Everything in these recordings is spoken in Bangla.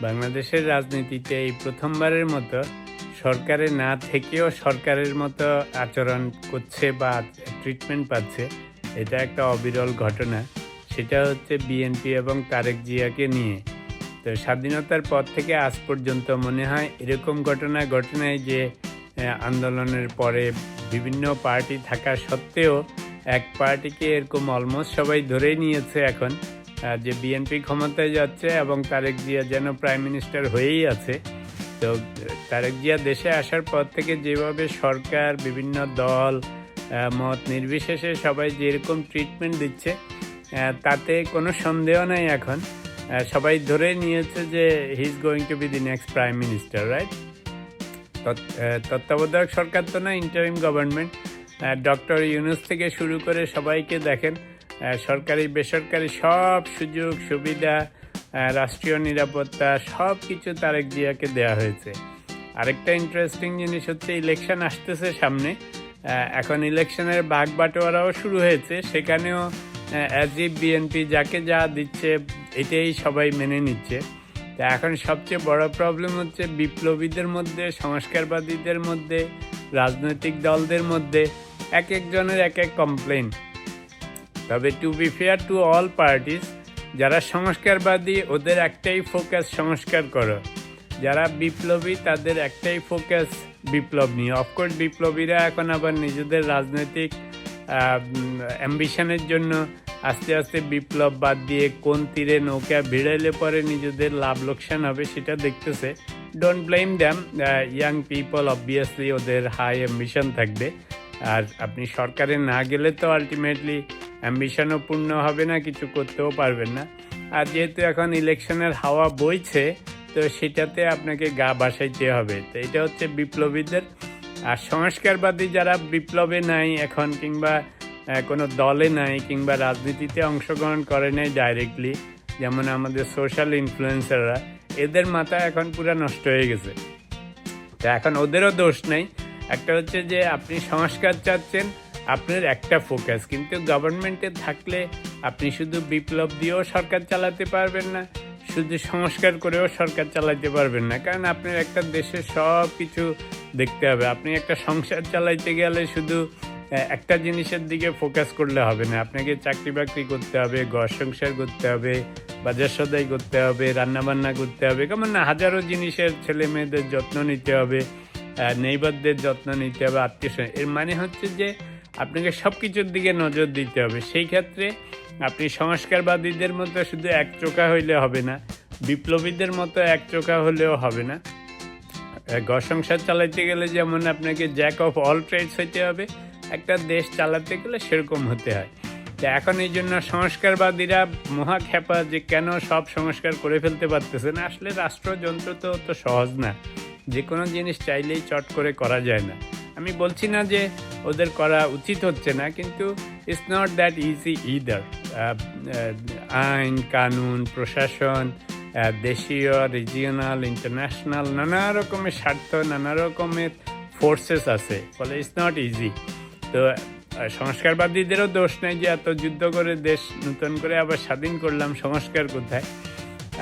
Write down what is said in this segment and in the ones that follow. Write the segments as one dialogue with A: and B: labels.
A: বাংলাদেশের রাজনীতিতে এই প্রথমবারের মতো সরকারে না থেকেও সরকারের মতো আচরণ করছে বা ট্রিটমেন্ট পাচ্ছে, এটা একটা অবিরল ঘটনা। সেটা হচ্ছে বিএনপি এবং তারেক জিয়াকে নিয়ে। তো স্বাধীনতার পর থেকে আজ পর্যন্ত মনে হয় এরকম ঘটনা ঘটে নাই যে আন্দোলনের পরে বিভিন্ন পার্টি থাকা সত্ত্বেও এক পার্টিকে এরকম অলমোস্ট সবাই ধরেই নিয়েছে এখন যে বিএনপি ক্ষমতায় যাচ্ছে এবং তারেক জিয়া যেন প্রাইম মিনিস্টার হয়েই আছে। তো তারেক জিয়া দেশে আসার পর থেকে যেভাবে সরকার, বিভিন্ন দল, মত নির্বিশেষে সবাই যেরকম ট্রিটমেন্ট দিচ্ছে, তাতে কোনো সন্দেহ নাই এখন। সবাই ধরে নিয়েছে যে he is going to be the next prime minister, right? তত্ত্বাবধায়ক সরকার তো না, ইন্টারিম গভর্নমেন্ট। ডক্টর ইউনূস থেকে শুরু করে সবাইকে দেখেন, সরকারি বেসরকারি সব সুযোগ সুবিধা, রাষ্ট্রীয় নিরাপত্তা সব কিছু তারেক জিয়াকে দেওয়া হয়েছে। আরেকটা ইন্টারেস্টিং জিনিস হচ্ছে ইলেকশন আসতেছে সামনে। এখন ইলেকশনের ভাগ বাটোয়ারাও শুরু হয়েছে, সেখানেও অ্যাজ ইফ বিএনপি যাকে যা দিচ্ছে এটাই সবাই মেনে নিচ্ছে। তা এখন সবচেয়ে বড় প্রবলেম হচ্ছে বিপ্লবীদের মধ্যে, সংস্কারবাদীদের মধ্যে, রাজনৈতিক দলদের মধ্যে এক একজনের এক এক কমপ্লেন। তবে to be fair to all parties, যারা সংস্কারবাদী ওদের একটাই ফোকাস সংস্কার করো, যারা বিপ্লবী তাদের একটাই ফোকাস বিপ্লব নিয়ে। অফকোর্স বিপ্লবীরা এখন আবার নিজেদের রাজনৈতিক অ্যাম্বিশনের জন্য আস্তে আস্তে বিপ্লব বাদ দিয়ে কোন তীরে নৌকা ভিড়াইলে পরে নিজেদের লাভ লোকসান হবে সেটা দেখতেছে। Don't blame them, young people obviously ওদের হাই অ্যাম্বিশন থাকবে। আর আপনি সরকারে না গেলে তো আলটিমেটলি অ্যাম্বিশনও পূর্ণ হবে না, কিছু করতেও পারবেন না। আর যেহেতু এখন ইলেকশনের হাওয়া বইছে, তো সেটাতে আপনাকে গা বাসাইতে হবে। তো এটা হচ্ছে বিপ্লবীদের। আর সংস্কারবাদী যারা বিপ্লবে নাই এখন, কিংবা কোনো দলে নাই, কিংবা রাজনীতিতে অংশগ্রহণ করে নাই ডাইরেক্টলি, যেমন আমাদের সোশ্যাল ইনফ্লুয়েন্সাররা, এদের মাথা এখন পুরো নষ্ট হয়ে গেছে। তো এখন ওদেরও দোষ নেই। একটা হচ্ছে যে আপনি সংস্কার চাচ্ছেন, আপনার একটা ফোকাস, কিন্তু গভর্নমেন্টে থাকলে আপনি শুধু বিপ্লব দিয়েও সরকার চালাতে পারবেন না, শুধু সংস্কার করেও সরকার চালাতে পারবেন না। কারণ আপনার একটা দেশের সব কিছু দেখতে হবে। আপনি একটা সংসার চালাইতে গেলে শুধু একটা জিনিসের দিকে ফোকাস করলে হবে না, আপনাকে চাকরি বাকরি করতে হবে, ঘর সংসার করতে হবে, বাজার সদাই করতে হবে, রান্নাবান্না করতে হবে, কেমন না হাজারো জিনিসের, ছেলে মেয়েদের যত্ন নিতে হবে, নেইবারদের যত্ন নিতে হবে, আত্মীয়। এর মানে হচ্ছে যে আপনাকে সব কিছুর দিকে নজর দিতে হবে। সেই ক্ষেত্রে আপনি সংস্কারবাদীদের মতো শুধু এক চোখা হইলে হবে না, বিপ্লবীদের মতো এক চোখা হলেও হবে না। ঘর সংসার চালাইতে গেলে যেমন আপনাকে জ্যাক অফ অল ট্রেডস হইতে হবে, একটা দেশ চালাতে গেলে সেরকম হতে হয়। তো এখন এই জন্য সংস্কারবাদীরা মহা খ্যাপা যে কেন সব সংস্কার করে ফেলতে পারতেছে না। আসলে রাষ্ট্রযন্ত্র তো সহজ না, যে কোনো জিনিস চাইলেই চট করে করা যায় না। আমি বলছি না যে ওদের করা উচিত হচ্ছে না, কিন্তু it's not that easy either. আইন কানুন, প্রশাসন, দেশীয়, রিজিওনাল, ইন্টারন্যাশনাল নানা রকমের স্বার্থ, নানা রকমের ফোর্সেস আছে, ফলে ইটস নট ইজি। তো সংস্কারবাদীদেরও দোষ নেই যে এত যুদ্ধ করে দেশ নতুন করে আবার স্বাধীন করলাম, সংস্কার কোথায়?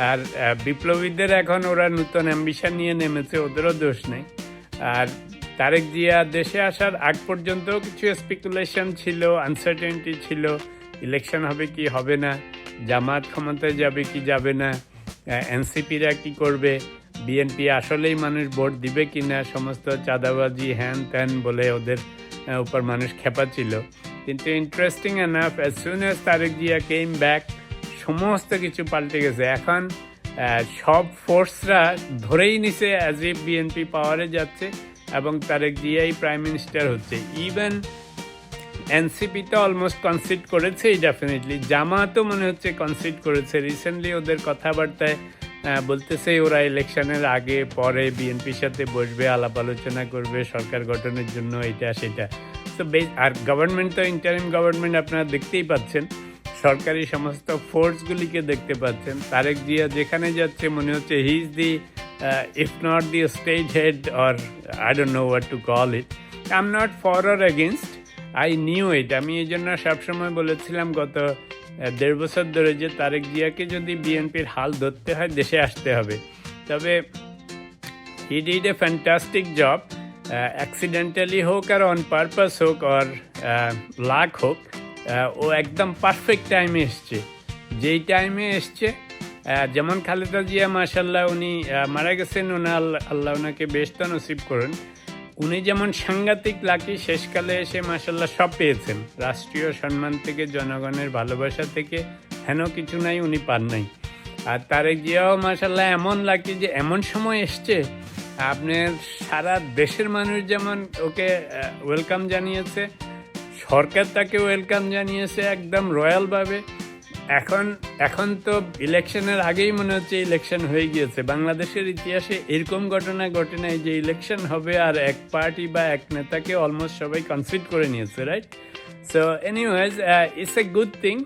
A: আর বিপ্লবীদের এখন ওরা নতুন অ্যাম্বিশন নিয়ে নেমেছে, ওদেরও দোষ নেই। আর তারেক জিয়া দেশে আসার আগ পর্যন্ত কিছু স্পেকুলেশন ছিল, আনসার্টেনিটি ছিল, ইলেকশন হবে কি হবে না, জামাত ক্ষমতায় যাবে কি যাবে না, এনসিপিরা কি করবে, বিএনপি আসলেই মানুষ ভোট দিবে কি না, সমস্ত চাঁদাবাজি হ্যান ত্যান বলে ওদের উপর মানুষ খেপা ছিল। কিন্তু interesting enough, as soon as Tarique Zia came back, সমস্ত কিছু পাল্টে গেছে। এখন সব ফোর্সরা ধরেই নিছে অ্যাজ ইফ বিএনপি পাওয়ারে যাচ্ছে এবং তারেক জিয়াই প্রাইম মিনিস্টার হচ্ছে। ইভেন এনসিপি তো অলমোস্ট কনসিড করেছেই, ডেফিনেটলি জামাতও মনে হচ্ছে কনসিড করেছে। রিসেন্টলি ওদের কথাবার্তায় বলতেছে ওরা ইলেকশনের আগে পরে বিএনপির সাথে বসবে, আলাপ আলোচনা করবে সরকার গঠনের জন্য, এটা সেটা। তো আর গভর্নমেন্ট তো ইন্টারিম গভর্নমেন্ট, আপনারা দেখতেই পাচ্ছেন, সরকারি সমস্ত ফোর্সগুলিকে দেখতে পাচ্ছেন। তারেক জিয়া যেখানে যাচ্ছে মনে হচ্ছে he is the if not the stage head, or I don't know what to call it. I'm not for or against, I knew it. আমি এই জন্য সবসময় বলেছিলাম গত 1.5 বছর ধরে যে তারেক জিয়াকে যদি বিএনপির হাল ধরতে হয় দেশে আসতে হবে। তবে he did a fantastic job, accidentally হোক আর অন পারপাস হোক আর লাক হোক, ও একদম পারফেক্ট টাইমে এসছে। যেই টাইমে এসছে, যেমন খালেদা জিয়া মাশাল্লাহ উনি মারা গেছেন, আল্লাহ ওনাকে বেহেশত নসিব করুন। উনি যেমন সাংঘাতিক লাকি, শেষকালে এসে মাশাল্লাহ সব পেয়েছেন, রাষ্ট্রীয় সম্মান থেকে জনগণের ভালোবাসা থেকে হেন কিছু নাই উনি পান নাই। আর তারেক জিয়াও মাশাল্লাহ এমন লাকি যে এমন সময় এসছে, আপনার সারা দেশের মানুষ যেমন ওকে ওয়েলকাম জানিয়েছে, সরকার তাকে ওয়েলকাম জানিয়েছে একদম রয়্যালভাবে। এখন তো ইলেকশনের আগেই মনে হচ্ছে ইলেকশন হয়ে গিয়েছে। বাংলাদেশের ইতিহাসে এরকম ঘটনা ঘটে নাই যে ইলেকশন হবে আর এক পার্টি বা এক নেতাকে অলমোস্ট সবাই কনসিড করে নিয়েছে, right? So anyways, it's a good thing.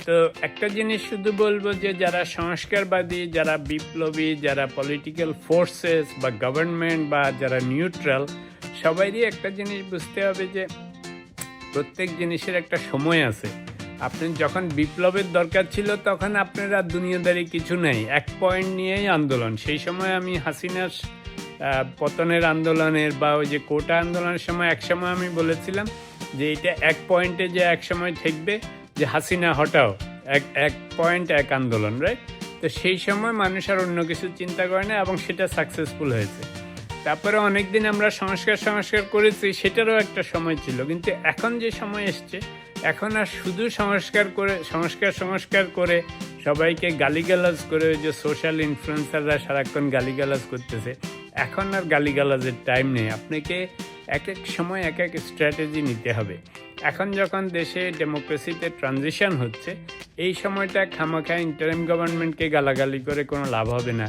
A: তো একটা জিনিস শুধু বলবো যে যারা সংস্কারবাদী, যারা বিপ্লবী, যারা পলিটিক্যাল ফোর্সেস বা গভর্নমেন্ট বা যারা নিউট্রাল, সবাইরই একটা জিনিস বুঝতে হবে যে প্রত্যেক জিনিসের একটা সময় আছে। আপনি যখন বিপ্লবের দরকার ছিল তখন আপনার আর দুনিয়াদারি কিছু নেই, এক পয়েন্ট নিয়েই আন্দোলন। সেই সময় আমি হাসিনার পতনের আন্দোলনের বা ওই যে কোটা আন্দোলনের সময় একসময় আমি বলেছিলাম যে এটা এক পয়েন্টে যে এক সময় ঠেকবে, যে হাসিনা হটাও, এক পয়েন্ট এক আন্দোলন, রাইট? তো সেই সময় মানুষ আর অন্য কিছু চিন্তা করে না এবং সেটা সাকসেসফুল হয়েছে। তারপরে অনেকদিন আমরা সংস্কার করেছি, সেটারও একটা সময় ছিল। কিন্তু এখন যে সময় এসছে, এখন আর শুধু সংস্কার করে সবাইকে গালিগালাজ করে, ওই যে সোশ্যাল ইনফ্লুয়েন্সাররা সারাক্ষণ গালিগালাজ করতেছে, এখন আর গালিগালাজের টাইম নেই। আপনাকে এক এক সময় এক এক স্ট্র্যাটেজি নিতে হবে। এখন যখন দেশে ডেমোক্রেসিতে ট্রানজিশন হচ্ছে, এই সময়টা খামাখা ইন্টারিম গভর্নমেন্টকে গালাগালি করে কোনো লাভ হবে না,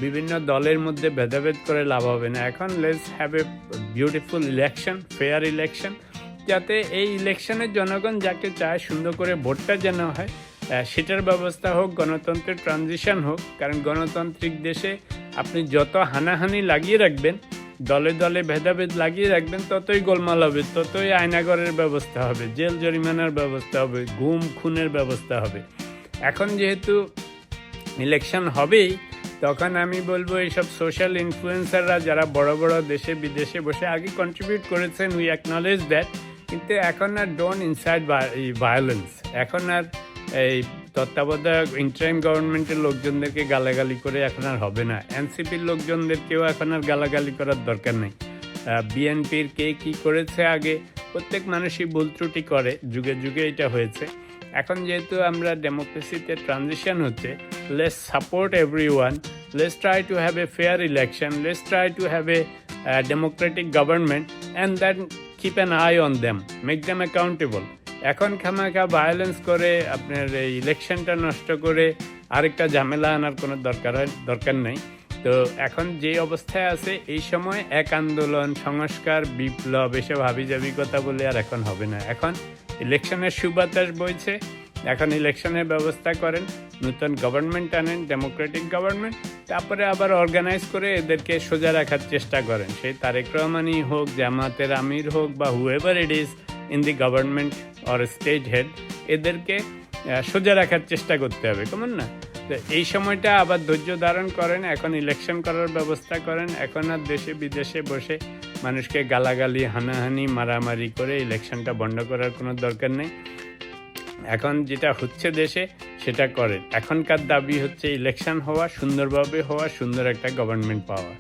A: বিভিন্ন দলের মধ্যে ভেদাভেদ করে লাভ হবে না। এখন let's have a beautiful election, fair election, যাতে এই ইলেকশনের জনগণ যাকে চায় সুন্দর করে ভোটটা যেন হয়, সেটার ব্যবস্থা হোক, গণতন্ত্রের ট্রানজিশন হোক। কারণ গণতান্ত্রিক দেশে আপনি যত হানাহানি লাগিয়ে রাখবেন, দলে দলে ভেদাভেদ লাগিয়ে রাখবেন, ততই গোলমাল হবে, ততই আয়নাগরের ব্যবস্থা হবে, জেল জরিমানার ব্যবস্থা হবে, গুম খুনের ব্যবস্থা হবে। এখন যেহেতু ইলেকশন হবেই, তখন আমি বলবো এইসব সোশ্যাল ইনফ্লুয়েন্সাররা যারা বড় বড় দেশে বিদেশে বসে আগে কন্ট্রিবিউট করেছেন, উই অ্যাকনলেজ দ্যাট, কিন্তু এখন আর ডোন্ট ইনসাইড ভায়োলেন্স। এখন আর এই তত্ত্বাবধায়ক ইন্টারিম গভর্নমেন্টের লোকজনদেরকে গালাগালি করে এখন আর হবে না। এনসিপির লোকজনদেরকেও এখন আর গালাগালি করার দরকার নেই। বিএনপির কে কী করেছে আগে, প্রত্যেক মানুষই ভুল ত্রুটি করে, যুগে যুগে এটা হয়েছে। এখন যেহেতু আমরা ডেমোক্রেসিতে ট্রানজিশন হচ্ছে, let's support everyone, let's try to have a fair election, let's try to have a democratic government and that keep an I on them, make them accountable. এখন খামাখা ভায়োলেন্স করে আপনার এই ইলেকশনটা নষ্ট করে আরেকটা ঝামেলা আনার কোনো দরকার নেই। তো এখন যে অবস্থায় আছে, এই সময় এক আন্দোলন, সংস্কার, বিপ্লব এসব হাবিজাবি কথা বলে আর এখন হবে না। এখন ইলেকশনের সুবাতাস বইছে, এখন ইলেকশনের ব্যবস্থা করেন, নতুন গভর্নমেন্ট আনেন, ডেমোক্রেটিক গভর্নমেন্ট, তারপরে আবার অর্গানাইজ করে এদেরকে সোজা রাখার চেষ্টা করেন। সেই তারেক রহমানই হোক, জামাতের আমির হোক, বা whoever it is in the government or state head, এদেরকে সোজা রাখার চেষ্টা করতে হবে, কেমন না? তো এই সময়টা আবার ধৈর্য ধারণ করেন, এখন ইলেকশন করার ব্যবস্থা করেন। এখন আর দেশে বিদেশে বসে মানুষকে গালাগালি, হানাহানি, মারামারি করে ইলেকশনটা বন্ধ করার কোনো দরকার নেই। এখন যেটা হচ্ছে দেশে সেটা করেন। এখনকার দাবি হচ্ছে ইলেকশন হওয়া, সুন্দরভাবে হওয়া, সুন্দর একটা গভর্নমেন্ট পাওয়া।